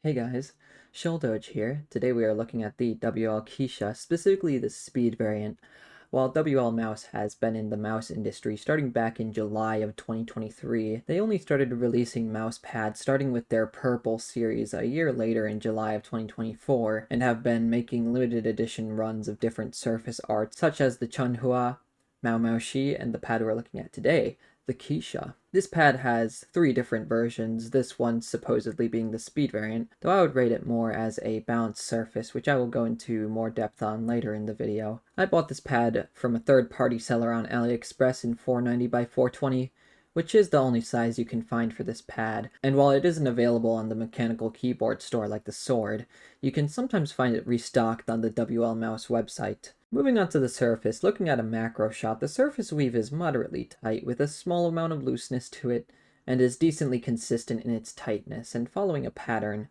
Hey guys, Shelldoge here. Today we are looking at the WL Qisha, specifically the Speed variant. While WL Mouse has been in the mouse industry starting back in July of 2023, they only started releasing mouse pads starting with their Purple series a year later in July of 2024, and have been making limited edition runs of different surface art such as the Chunhua, Maoshi, and the pad we're looking at today, the Qisha. This pad has 3 different versions, this one supposedly being the Speed variant, though I would rate it more as a balanced surface, which I will go into more depth on later in the video. I bought this pad from a third-party seller on AliExpress in 490 by 420, which is the only size you can find for this pad, and while it isn't available on the mechanical keyboard store like the Sword, you can sometimes find it restocked on the WL Mouse website. Moving on to the surface, looking at a macro shot, the surface weave is moderately tight with a small amount of looseness to it, and is decently consistent in its tightness, and following a pattern.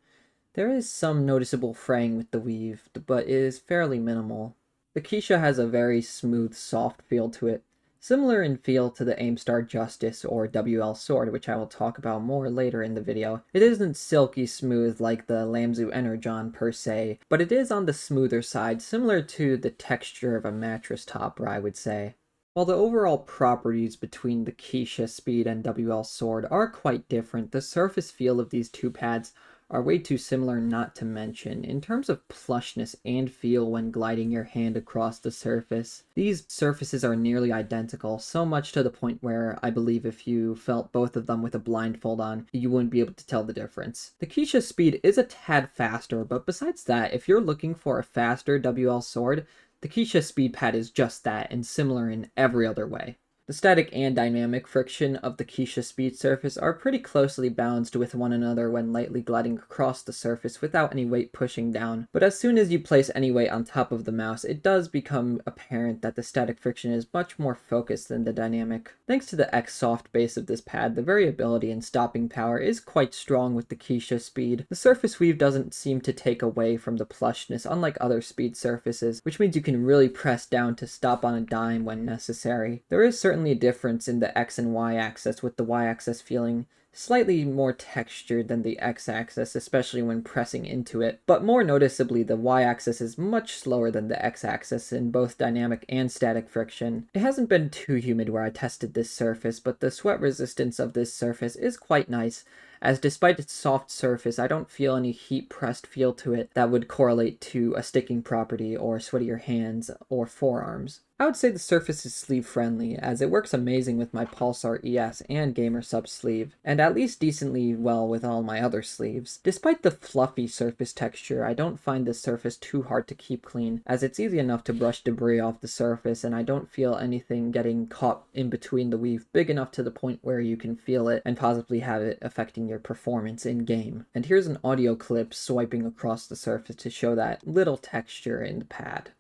There is some noticeable fraying with the weave, but it is fairly minimal. The Qisha has a very smooth, soft feel to it, similar in feel to the Aimstar Justice or WL Sword, which I will talk about more later in the video. It isn't silky smooth like the Lamzu Energon per se, but it is on the smoother side, similar to the texture of a mattress topper, I would say. While the overall properties between the Qisha Speed and WL Sword are quite different, the surface feel of these two pads are way too similar not to mention. In terms of plushness and feel when gliding your hand across the surface, these surfaces are nearly identical, so much to the point where I believe if you felt both of them with a blindfold on, you wouldn't be able to tell the difference. The Qisha Speed is a tad faster, but besides that, if you're looking for a faster WL Sword, the Qisha Speed pad is just that, and similar in every other way. The static and dynamic friction of the Qisha Speed surface are pretty closely balanced with one another when lightly gliding across the surface without any weight pushing down, but as soon as you place any weight on top of the mouse, it does become apparent that the static friction is much more focused than the dynamic. Thanks to the X-Soft base of this pad, the variability in stopping power is quite strong with the Qisha Speed. The surface weave doesn't seem to take away from the plushness unlike other Speed surfaces, which means you can really press down to stop on a dime when necessary. There is certainly a difference in the X and Y axis, with the Y axis feeling slightly more textured than the X axis, especially when pressing into it, but more noticeably the Y axis is much slower than the X axis in both dynamic and static friction. It hasn't been too humid where I tested this surface, but the sweat resistance of this surface is quite nice, as despite its soft surface, I don't feel any heat-pressed feel to it that would correlate to a sticking property or sweatier hands or forearms. I would say the surface is sleeve-friendly, as it works amazing with my Pulsar ES and GamerSupps sleeve, and at least decently well with all my other sleeves. Despite the fluffy surface texture, I don't find this surface too hard to keep clean, as it's easy enough to brush debris off the surface, and I don't feel anything getting caught in between the weave big enough to the point where you can feel it and possibly have it affecting your performance in-game. And here's an audio clip swiping across the surface to show that little texture in the pad.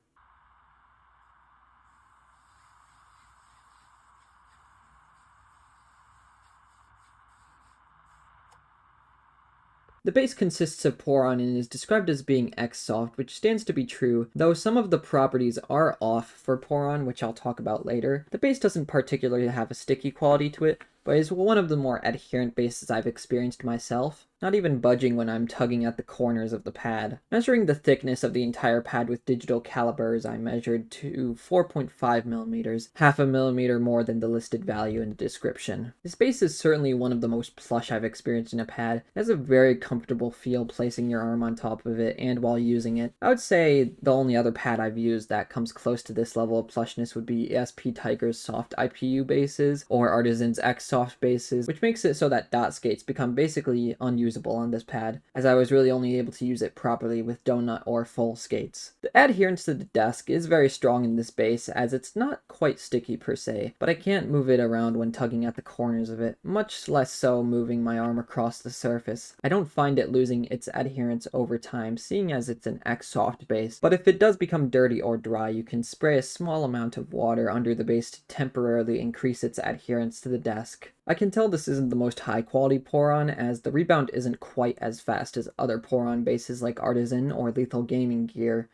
The base consists of Poron and is described as being X-Soft, which stands to be true, though some of the properties are off for Poron, which I'll talk about later. The base doesn't particularly have a sticky quality to it, but is one of the more adherent bases I've experienced myself, not even budging when I'm tugging at the corners of the pad. Measuring the thickness of the entire pad with digital calipers, I measured to 4.5 millimeters, half a millimeter more than the listed value in the description. This base is certainly one of the most plush I've experienced in a pad. It has a very comfortable feel placing your arm on top of it and while using it. I would say the only other pad I've used that comes close to this level of plushness would be ESP Tiger's soft IPU bases or Artisan's X-Soft bases, which makes it so that dot skates become basically unusable on this pad, as I was really only able to use it properly with donut or full skates. The adherence to the desk is very strong in this base, as it's not quite sticky per se, but I can't move it around when tugging at the corners of it, much less so moving my arm across the surface. I don't find it losing its adherence over time, seeing as it's an X-Soft base, but if it does become dirty or dry, you can spray a small amount of water under the base to temporarily increase its adherence to the desk. I can tell this isn't the most high quality Poron, as the rebound isn't quite as fast as other Poron bases like Artisan or Lethal Gaming Gear,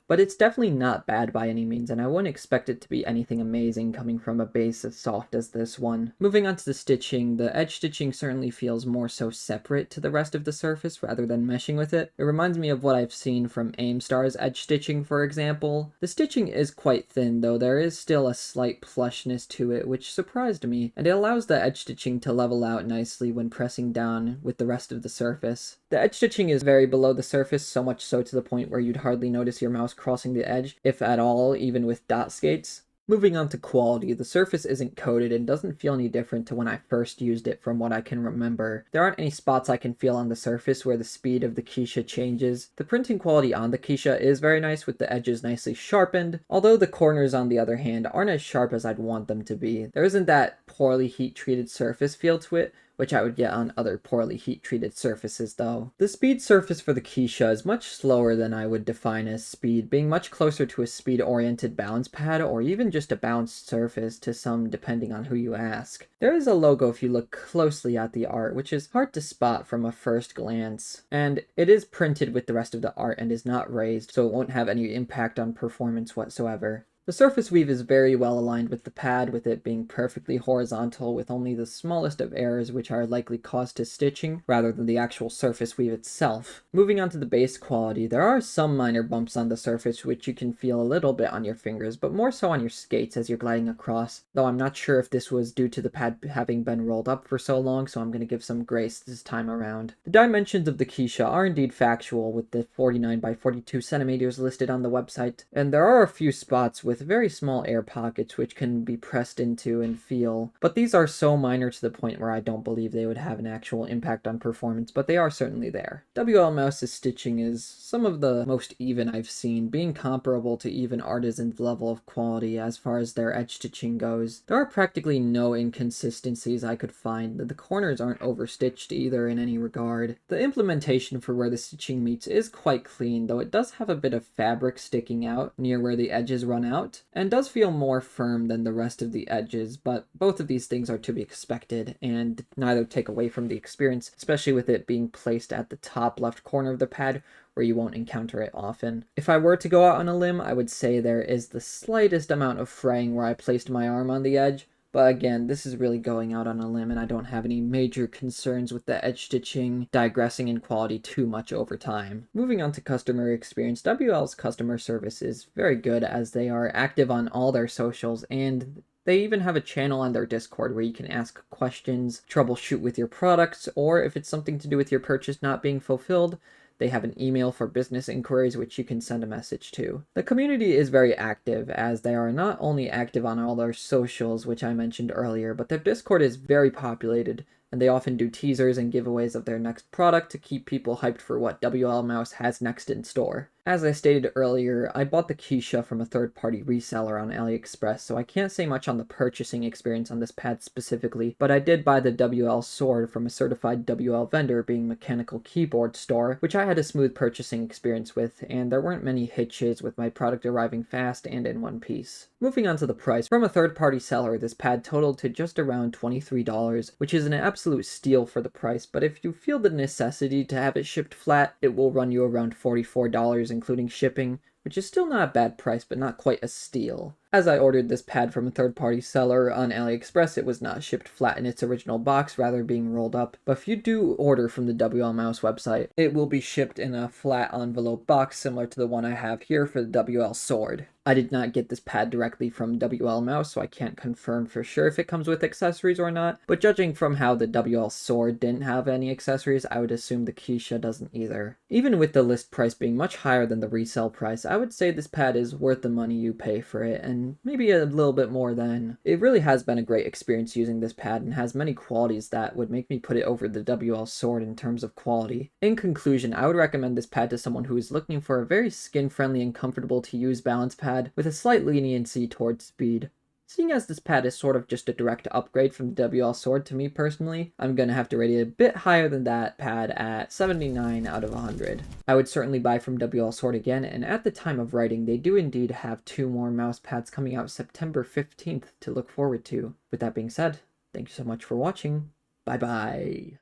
but it's definitely not bad by any means, and I wouldn't expect it to be anything amazing coming from a base as soft as this one. Moving on to the stitching, the edge stitching certainly feels more so separate to the rest of the surface rather than meshing with it. It reminds me of what I've seen from Aimstar's edge stitching, for example. The stitching is quite thin, though there is still a slight plushness to it, which surprised me, and it allows the edge stitching to level out nicely when pressing down with the rest of the surface. The edge stitching is very below the surface, so much so to the point where you'd hardly notice your mouse crossing the edge, if at all, even with dot skates. Moving on to quality, the surface isn't coated and doesn't feel any different to when I first used it from what I can remember. There aren't any spots I can feel on the surface where the speed of the Qisha changes. The printing quality on the Qisha is very nice with the edges nicely sharpened, although the corners on the other hand aren't as sharp as I'd want them to be. There isn't that poorly heat-treated surface feel to it, which I would get on other poorly heat-treated surfaces though. The speed surface for the Qisha is much slower than I would define as speed, being much closer to a speed-oriented balance pad or even just a bounced surface to some depending on who you ask. There is a logo if you look closely at the art, which is hard to spot from a first glance, and it is printed with the rest of the art and is not raised, so it won't have any impact on performance whatsoever. The surface weave is very well aligned with the pad, with it being perfectly horizontal with only the smallest of errors which are likely caused to stitching rather than the actual surface weave itself. Moving on to the base quality, there are some minor bumps on the surface which you can feel a little bit on your fingers, but more so on your skates as you're gliding across, though I'm not sure if this was due to the pad having been rolled up for so long, so I'm going to give some grace this time around. The dimensions of the Qisha are indeed factual, with the 49 by 42 centimeters listed on the website, and there are a few spots with very small air pockets which can be pressed into and feel, but these are so minor to the point where I don't believe they would have an actual impact on performance, but they are certainly there. WL Mouse's stitching is some of the most even I've seen, being comparable to even Artisan's level of quality as far as their edge stitching goes. There are practically no inconsistencies I could find. The corners aren't overstitched either in any regard. The implementation for where the stitching meets is quite clean, though it does have a bit of fabric sticking out near where the edges run out, and does feel more firm than the rest of the edges, but both of these things are to be expected and neither take away from the experience, especially with it being placed at the top left corner of the pad where you won't encounter it often. If I were to go out on a limb, I would say there is the slightest amount of fraying where I placed my arm on the edge, but again, this is really going out on a limb and I don't have any major concerns with the edge stitching digressing in quality too much over time. Moving on to customer experience, WL's customer service is very good as they are active on all their socials, and they even have a channel on their Discord where you can ask questions, troubleshoot with your products, or if it's something to do with your purchase not being fulfilled, they have an email for business inquiries which you can send a message to. The community is very active as they are not only active on all their socials, which I mentioned earlier, but their Discord is very populated, and they often do teasers and giveaways of their next product to keep people hyped for what WL Mouse has next in store. As I stated earlier, I bought the Qisha from a third-party reseller on AliExpress, so I can't say much on the purchasing experience on this pad specifically, but I did buy the WL Sword from a certified WL vendor, being Mechanical Keyboard Store, which I had a smooth purchasing experience with, and there weren't many hitches with my product arriving fast and in one piece. Moving on to the price, from a third-party seller, this pad totaled to just around $23, which is an absolute steal for the price, but if you feel the necessity to have it shipped flat, it will run you around $44 including shipping, which is still not a bad price, but not quite a steal. As I ordered this pad from a third-party seller on AliExpress, it was not shipped flat in its original box, rather being rolled up. But if you do order from the WL Mouse website, it will be shipped in a flat envelope box similar to the one I have here for the WL Sword. I did not get this pad directly from WL Mouse, so I can't confirm for sure if it comes with accessories or not, but judging from how the WL Sword didn't have any accessories, I would assume the Qisha doesn't either. Even with the list price being much higher than the resale price, I would say this pad is worth the money you pay for it, and maybe a little bit more than. It really has been a great experience using this pad and has many qualities that would make me put it over the WL Sword in terms of quality. In conclusion, I would recommend this pad to someone who is looking for a very skin-friendly and comfortable to use balance pad with a slight leniency towards speed. Seeing as this pad is sort of just a direct upgrade from the WL Sword to me personally, I'm gonna have to rate it a bit higher than that pad at 79 out of 100. I would certainly buy from WL Sword again, and at the time of writing, they do indeed have 2 more mouse pads coming out September 15th to look forward to. With that being said, thank you so much for watching. Bye bye.